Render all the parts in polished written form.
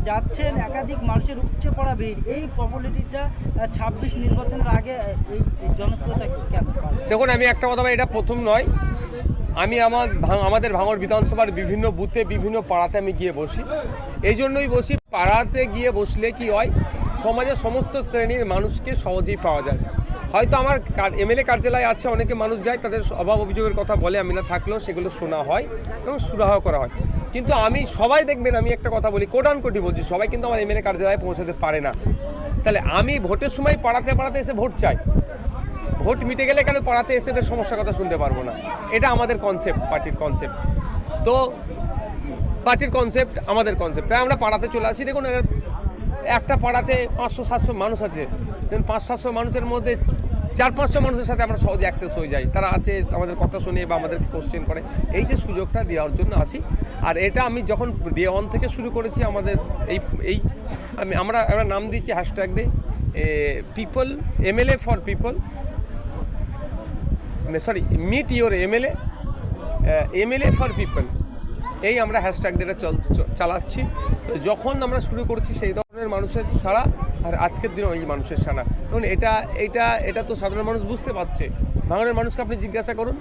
যাচ্ছেন একাধিক মানুষের উপচে পড়া ভিড়, এই পপুলারিটিটা 26 নির্বাচনের আগে এই জনপ্রিয়তা কেন? দেখুন, আমি একটা কথা বলি, এটা প্রথম নয়। আমি আমাদের ভাঙড় বিধানসভার বিভিন্ন বুথে বিভিন্ন পাড়াতে আমি গিয়ে বসি। এই জন্যই বসি, পাড়াতে গিয়ে বসলে কি হয়, সমাজের সমস্ত শ্রেণীর মানুষকে সহজেই পাওয়া যায়। হয়তো আমার এমএলএ কার্যালয় আছে, অনেকে মানুষ যায়, তাদের অভাব অভিযোগের কথা বলে, আমি না থাকলেও সেগুলো শোনা হয় এবং সুরাহা করা হয়। কিন্তু আমি সবাই দেখবেন, আমি একটা কথা বলি, কোটানকোটি বলছি, সবাই কিন্তু আমার এমএলএ কার্যালয়ে পৌঁছাতে পারে না। তাহলে আমি ভোটের সময় পাড়াতে পাড়াতে এসে ভোট চাই। ভোট মিটে গেলে কেন পাড়াতে এসে এদের সমস্যার কথা শুনতে পারবো না? এটা আমাদের কনসেপ্ট, পার্টির কনসেপ্ট। তো পার্টির কনসেপ্ট আমাদের কনসেপ্ট, তাই আমরা পাড়াতে চলে আসি। দেখুন, একটা পাড়াতে 500-700 মানুষ আছে, দেখুন 500-700 মানুষের মধ্যে 400-500 মানুষের সাথে আমরা সহজে অ্যাক্সেস হয়ে যাই। তারা আসে, আমাদের কথা শুনে বা আমাদেরকে কোশ্চেন করে। এই যে সুযোগটা দেওয়ার জন্য আসি। আর এটা আমি যখন ডে 1 থেকে শুরু করেছি, আমাদের আমরা নাম দিচ্ছি হ্যাশট্যাগ দিয়ে people, MLA for people, meet your MLA, MLA for people. এই আমরা হ্যাশট্যাগ দিয়ে চালাচ্ছি। যখন আমরা শুরু করছি সেই ধরনের মানুষের সাড়া, আর আজকের দিনও এই মানুষের সাড়া। তখন এটা তো সাধারণ মানুষ বুঝতে পারছে। ভাঙড়ের মানুষকে আপনি জিজ্ঞাসা করুন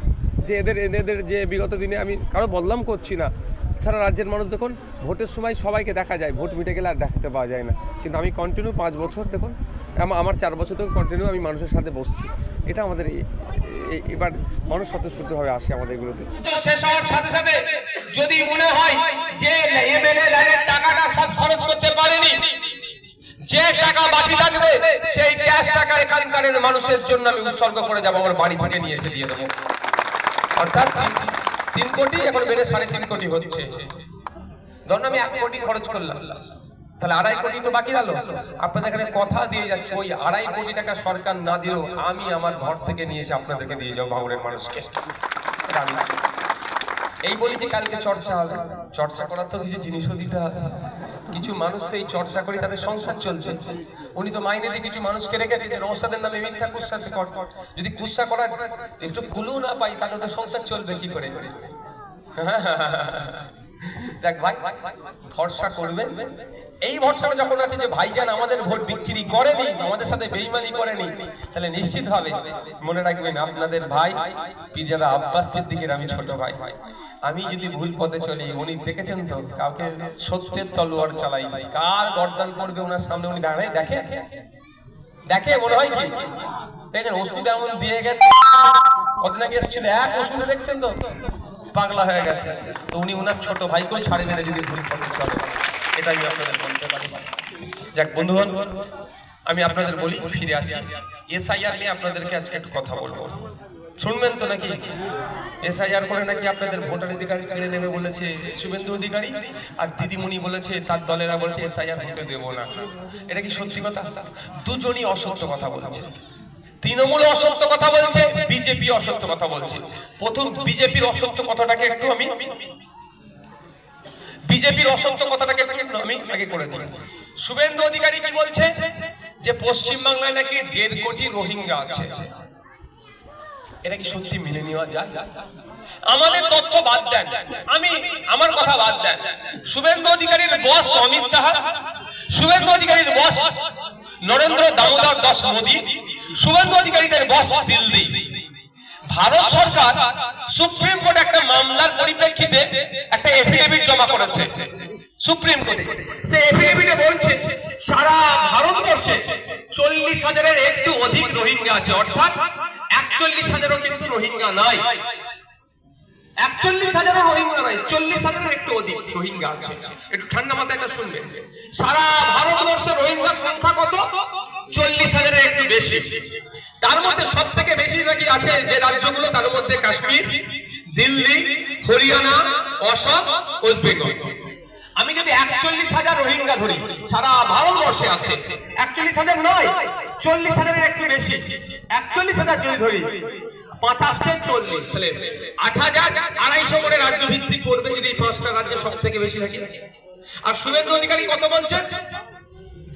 যে এদের যে বিগত দিনে, আমি কারো বদনাম করছি না, সারা রাজ্যের মানুষ দেখুন ভোটের সময় সবাইকে দেখা যায়, ভোট মিটে গেলে আর দেখতে পাওয়া যায় না। কিন্তু আমি কন্টিনিউ 5 বছর, দেখুন আমার 4 বছর থেকে কন্টিনিউ আমি মানুষের সাথে বসছি। এটা আমাদের এবার মানুষ স্বতঃস্ফূর্তভাবে আসে আমাদের এগুলোতে। শেষ হওয়ার সাথে সাথে যদি মনে হয় যে এমএলএ লাইনের টাকাটা সব খরচ করতে পারেনি, যে টাকা বাকি থাকবে সেই ক্যাশ টাকা এখানকার মানুষের জন্য আমি উৎসর্গ করে যাবো, আমার বাড়ি থেকে নিয়ে এসে দিয়ে দেবো। অর্থাৎ 3 কোটি এখন বেড়ে 3.5 কোটি হচ্ছে। ধরুন আমি 1 কোটি খরচ করলাম, তাহলে 2.5 কোটি তো বাকি গেল। আপনাদের এখানে কথা দিয়ে যাচ্ছে, ওই 2.5 কোটি টাকা সরকার না দিলেও আমি আমার ঘর থেকে নিয়ে এসে আপনাদেরকে দিয়ে যাবো, ভাঙড়ের মানুষকে। এই বলেছি কালকে চর্চা হবে, চর্চা করার তো কিছু জিনিসও দিতে হবে। কিছু মানুষ তো এই চর্চা করে তাদের সংসার চলছে। উনি তো মাইনে দিয়ে কিছু মানুষকে রেখেছে যে নওশাদের নামে মিথ্যা কুৎসা কর। যদি কুৎসা করার একটু কুলু না পাই, তাহলে তো সংসার চলবে কি করে? দেখ ভাই, ভরসা করবেন। এই ভরসাটা যখন আছে যে ভাইজান আমাদের ভোট বিক্রি করেনি, আমাদের সাথে বেইমানি করেনি, তাহলে নিশ্চিত হবে মনে রাখবেন আপনাদের ভাই পিরজাদা আব্বাস সিদ্দিকের আমি ছোট ভাই। আমি যদি ভুল পথে চলি, উনি দেখেছেন তো কাউকে সত্যের তলোয়ার চালাই, কার গর্দান পড়বে ওনার সামনে উনি দাঁড়ায় দেখে মনে হয় কি দেখেন ওষুধ এমন দিয়ে গেছে। কদিন আগে এসেছিল, এক ওষুধে দেখছেন তো পাগলা হয়ে গেছে। তো উনি ওনার ছোট ভাইকেও ছাড়ে না যদি ভুল পথে চলে। এটা আমি আপনাদের বলতে পারি। যাক বন্ধুগণ, আমি আপনাদের বলি, ফিরে আসি এসআইআর নিয়ে আপনাদেরকে আজকে একটু কথা বলবো। শুনবেন তো নাকি? এসআইআর করে নাকি আপনাদের ভোটার অধিকার কেড়ে নেবে বলেছে শুভেন্দু অধিকারী, আর দিদিমণি বলেছে, তার দলেরা বলেছে এসআইআর হতে দেবো না। এটা কি সত্যি কথা? দুজনই অসত্য কথা বলছে। তৃণমূল অসত্য কথা বলছে, বিজেপি অসত্য কথা বলছে। প্রথম বিজেপির অসত্য কথাটাকে একটু আমি আগে করে দিই। শুভেন্দু অধিকারী কি বলছে যে পশ্চিমবাংলায় নাকি 1.5 কোটি রোহিঙ্গা আছে। এটা কি সত্যি মেনে নেওয়া যায়? আমাদের তথ্য বাদ দেন, আমার কথা বাদ দেন। শুভেন্দু অধিকারীর বস অমিত শাহ, শুভেন্দু অধিকারীর বস নরেন্দ্র দামোদর দাস মোদী, শুভেন্দু অধিকারীদের বস দিল্লি। ভারত সরকার সুপ্রিম কোর্টে একটা মামলার পরিপ্রেক্ষিতে একটা এফিডেভিট জমা করেছে সুপ্রিম কোর্টে। সে এফিডেভিটে বলছে সারা ভারতবর্ষে 40,000-এর একটু অধিক রোহিঙ্গা আছে, অর্থাৎ 41,000-ও কিন্তু রোহিঙ্গা নাই। 41,000-ও রোহিঙ্গা নাই, 40,000-এর একটু অধিক রোহিঙ্গা আছে। একটু ঠান্ডা মাথায় এটা শুনবেন। সারা ভারতবর্ষে রোহিঙ্গার সংখ্যা কত? 40,000-এর একটু বেশি। তার মধ্যে সব থেকে বেশি নাকি আছে যে রাজ্যগুলো, তার মধ্যে কাশ্মীর, দিল্লি, হরিয়ানা, অসম, ওয়েস্ট বেঙ্গল। আমি যদি 41,000 রোহিঙ্গা ধরি, সারা ভারতবর্ষে আছে 41,000 নয়, 40,000-এর একটু বেশি। 41,000 যদি ধরি, 50 × 40, তাহলে 8,250 করে রাজ্য ভিত্তিক পড়বে যদি 5টা রাজ্য সব থেকে বেশি থাকে। আর শুভেন্দু অধিকারী কত বলছে?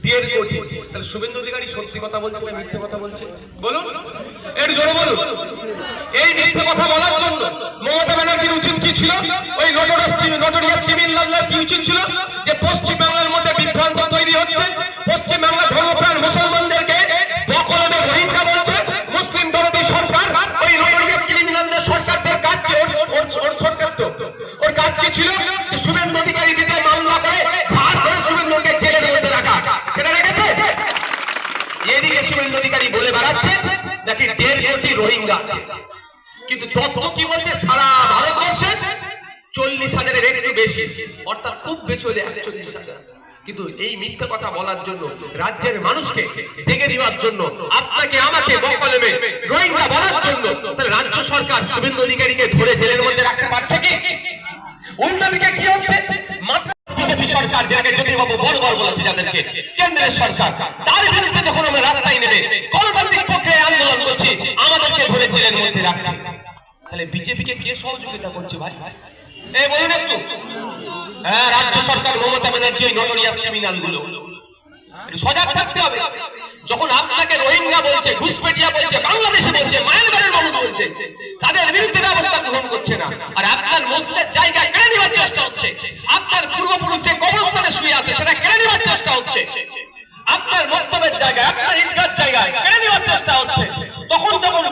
1.5 কোটি। তাহলে শুভেন্দু অধিকারী সত্যি কথা বলছে না মিথ্যে কথা বলছে? বলুন, একটু জোরে বলুন। এই মিথ্যে কথা বলার জন্য মমতা ব্যানার্জির উচিত কি ছিল? ওই নোটোরিয়াস ক্রিমিনাল কি উচিত ছিল? যে পশ্চিম বাংলার মধ্যে বিভ্রান্ত সরকারই বলে বেড়াচ্ছে নাকি 1.5 কোটি রোহিঙ্গা আছে, কিন্তু তথ্য কি বলছে সারা ভারতবর্ষে 40,000-এর একটু বেশি, অর্থাৎ খুব বেশি হলে 41,000। কিন্তু এই মিথ্যা কথা বলার জন্য, রাজ্যের মানুষকে দেখে দেওয়ার জন্য, আপনাকে আমাকে বকলমে রোহিঙ্গা বলার জন্য তাহলে রাজ্য সরকার শুভেন্দু অধিকারীকে ধরে জেলের মধ্যে রাখতে পারছে কি? উল্টা দিকে কি হচ্ছে, মাত্র বিজেপি সরকার যাকে জ্যোতিবাবু বড় বলেছে, যাদেরকে কেন্দ্রের সরকার, তার বিরুদ্ধে যখন আমরা রাস্তায় নেমে গণতান্ত্রিক পক্ষে আন্দোলন করছি, আমাদেরকে ধরে জেলের মধ্যে রাখছে, তাহলে বিজেপিকে কে সহযোগিতা করছে ভাই? এই বলুন একটু। হ্যাঁ, রাজ্য সরকার, মমতা ব্যানার্জি, নটোরিয়াস ক্রিমিনাল গুলো সজাগ থাকতে হবে। যখন আপনাকে রোহিঙ্গা বলছে, ঘুষপেটিয়া বলছে, বাংলাদেশে বলছে, মায়ানমারের মানুষ বলছে, তাদের বিরুদ্ধে ব্যবস্থা গ্রহণ করছে না, আর আপনার মসজিদের জায়গা কেড়ে নেওয়ার চেষ্টা হচ্ছে, আপনার পূর্বপুরুষ যে কবরস্থানে শুয়ে আছে সেটা কেড়ে নেওয়ার চেষ্টা হচ্ছে, আপনার বক্তব্যের জায়গায়, আপনার ঈদগার জায়গায় কেড়ে নেওয়ার চেষ্টা হচ্ছে, তখন যখন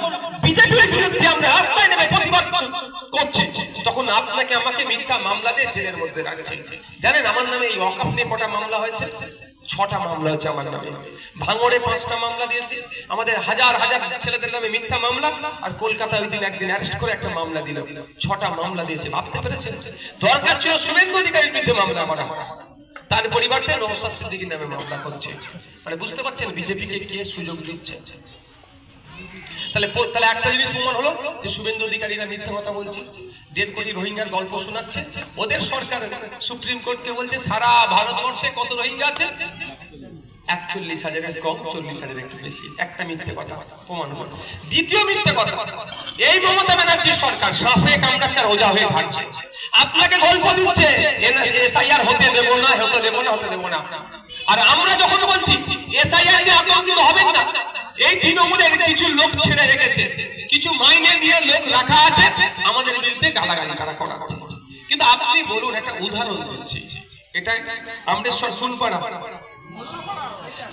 বিজেপির বিরুদ্ধে আমরা রাস্তায় নেমে প্রতিবাদ করছি, তখন আপনাকে আমাকে মিথ্যা মামলা দিয়ে জেলের মধ্যে রাখছে। জানেন আমার নামে এই ওয়াকফ নিয়ে কটা মামলা হয়েছে? 6টা মামলা হয়েছে আমার নামে। ভাঙড়ে 5টা মামলা দিয়েছে, আমাদের হাজার হাজার ছেলেদের নামে মিথ্যা মামলা, আর কলকাতা ওই দিন একদিন অ্যারেস্ট করে একটা মামলা দিল। 6টা মামলা দিয়েছে। ভাবতে পেরেছেন? দরকার ছিল শুভেন্দু অধিকারীর বিরুদ্ধে মামলা করা, তার পরিবর্তে নওশাদ সিদ্দিকীর নামে মামলা করছে। মানে বুঝতে পারছেন বিজেপিকে কে সুযোগ দিচ্ছে? তাহলে একটা জিনিস প্রমাণ হলো যে শুভেন্দু অধিকারীরা মিথ্যা কথা বলছে, 1.5 কোটি রোহিঙ্গার গল্প শোনাচ্ছে। ওদের সরকার সুপ্রিম কোর্টকে বলছে সারা ভারতবর্ষে কত রোহিঙ্গা আছে? 41,000-এর কম, 40,000-এর একটু বেশি। একটা মিথ্যে কথা প্রমাণ হলো। দ্বিতীয় মিথ্যে কথা, এই মমতা ব্যানার্জির সরকার সাপে কামড়াচ্ছার ওজা হয়ে ঝাড়ছে, আপনাকে গল্প দিচ্ছে এসআইআর হতে দেব না, হতে দেব না, হতে দেব না। আর আমরা যখন বলছি এসআইআর নিয়ে আতঙ্কিত হবেন না, এই তৃণমূলের কিছু লোক ছেড়ে রেখেছে, কিছু মাইনে দিয়ে লোক রাখা আছে, আমাদের বিরুদ্ধে গালাগালি তারা করাচ্ছে। কিন্তু আপনি বলুন, একটা উদাহরণ দিচ্ছি, এটা আমরেশ্বর ফুলপাড়া,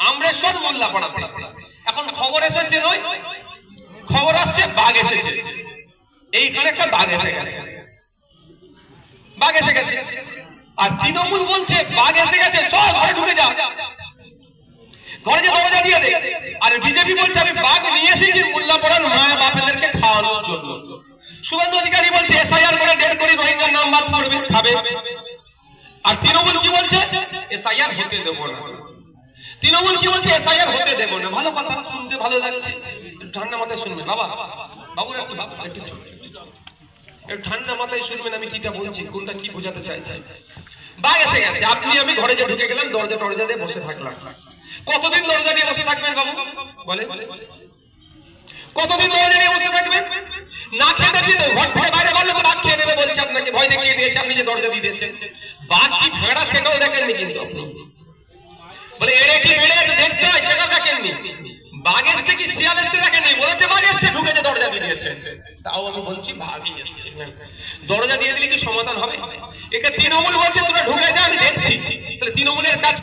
আমরেশ্বর মোল্লাপাড়া, এখন খবর এসেছে নয়, খবর আসছে বাঘ এসেছে, এইখানে একটা বাঘ এসে গেছে, বাঘ এসে গেছে। আর তৃণমূল বলছে বাঘ এসে গেছে, চল ঘরে ঢুকে যা, ঘরে যে দরজা দিয়ে দে। আর বিজেপি বলছে আমি বাঘ নিয়ে এসেছি মোল্লাপাড়ার মা বাপেদেরকে খাওয়ানোর জন্য। শুভেন্দু অধিকারী বলছে এসআইআর করে 1.5 কোটি রোহিঙ্গার নাম বাদ পড়বে, খাবে। আর তৃণমূল কি বলছে? এসআইআর হতে দেব না। তৃণমূল কি বলছে? এসআইআর হতে দেব না। ভালো কথা, শুনতে ভালো লাগছে, ঠান্ডা মাথায় শুনবেন। বাবুরা একটু ঠান্ডা মাথায় শুনবেন আমি কিটা বলছি, কোনটা কি বোঝাতে চাইছি। বাঘ এসে গেছে, আপনি আমি ঘরে যে ঢুকে গেলাম, দরজা টরজা দিয়ে বসে থাকলাম। কতদিন দরজা দিয়ে বসে থাকবেন বাবু বলে? কতদিন দরজা দিয়ে বসে থাকবেন? না খেতে দিতে ঘর থেকে বাইরে বললে তো বাঘ খেয়ে নেবে বলছে, আপনাকে ভয় দেখিয়ে দিয়েছে, আপনি যে দরজা দিয়ে দিয়েছেন। বাঘ কি ভেড়া সেটাও দেখেননি, কিন্তু আপনি বলে এড়ে কি বেড়ে দেখতে হয় সেটাও দেখেননি। বাঘ এসছে কি শিয়াল এসছে দেখেননি, বলেছে বাঘ এসছে, ঢুকে যে দরজা দিয়ে দিয়েছে। তাও আমি বলছি বাঘই এসছে। দরজা দিয়ে দিলে কি সমাধান হবে? একে তৃণমূল বলছে তোরা ঢুকে যা, আমি দেখছি। তাহলে তৃণমূলের কাজ